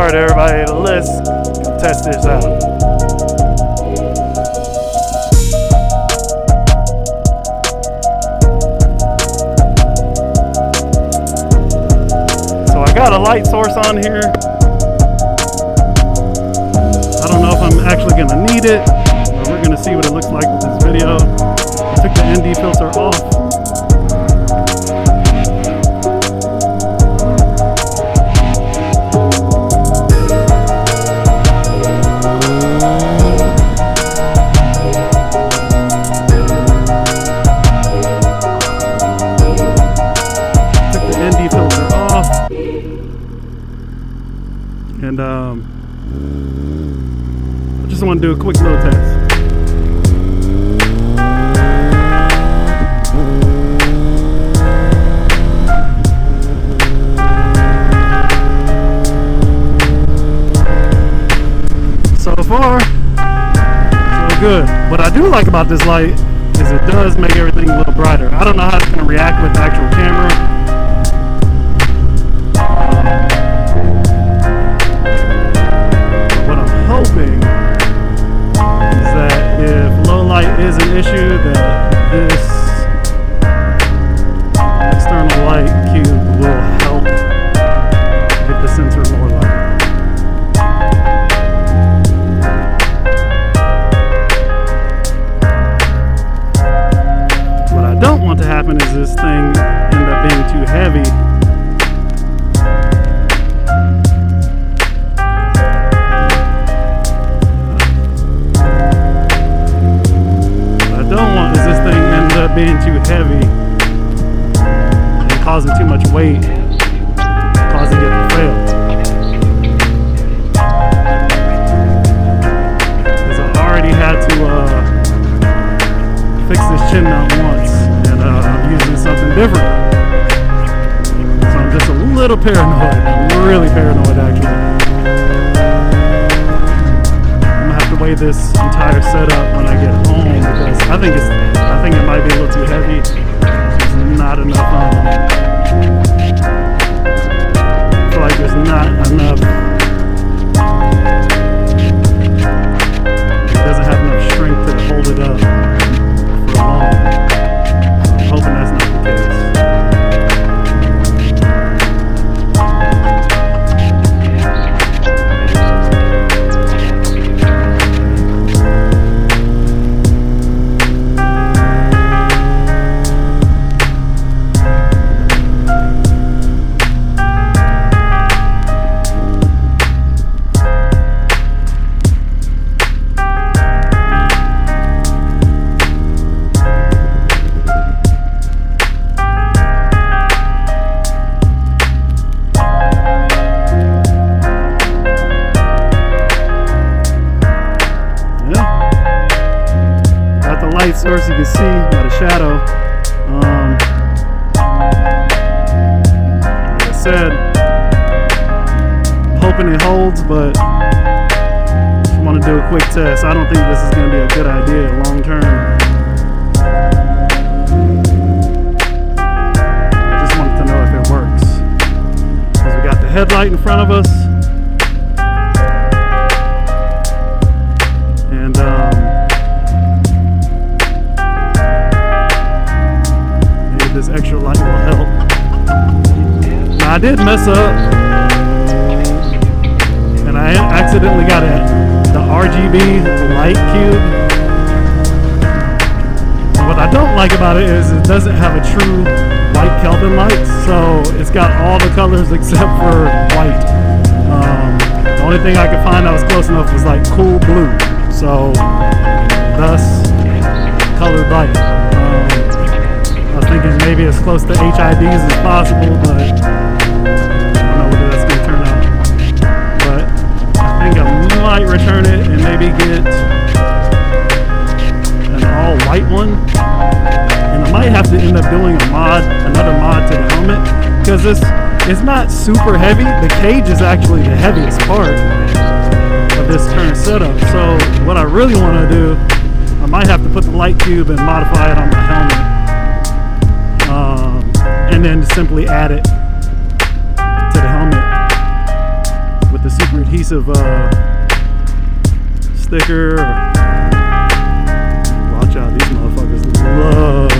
Alright everybody, let's test this out. So I got a light source on here. I don't know if I'm actually going to need it, but we're going to see what it looks like with this video. I took the ND filter off. And I just want to do a quick little test. So far, so good. What I do like about this light is it does make everything a little brighter. I don't know how it's going to react with the actual camera. Hoping is that if low light is an issue, that this external light cube will help get the sensor more light. What I don't want to happen is this thing end up being too heavy. Being too heavy and causing too much weight, causing it to fail. Because I already had to fix this chin mount once, and I'm using something different. So I'm just a little paranoid. I'm really paranoid actually. I'm gonna have to weigh this entire setup when I get home because I think it might be a little too heavy. There's not enough I feel like there's not enough. It doesn't have enough strength to hold it up for long. I'm hoping that's not the case. Light source you can see by the shadow. Like I said, I'm hoping it holds, but I just want to do a quick test. I don't think this is going to be a good idea long term. I just wanted to know if it works. Because we got the headlight in front of us. And this extra light will help. Now I did mess up and I accidentally got the RGB light cube. And what I don't like about it is it doesn't have a true white Kelvin light, so it's got all the colors except for white. The only thing I could find that was close enough was like cool blue, so thus colored light. I was thinking maybe as close to HIDs as possible, but I don't know whether that's going to turn out. But I think I might return it and maybe get an all-white one. And I might have to end up doing another mod to the helmet, because it's not super heavy. The cage is actually the heaviest part of this current setup. So what I really want to do, I might have to put the light cube and modify it on my helmet. And then simply add it to the helmet with the super adhesive sticker. Watch out, these motherfuckers love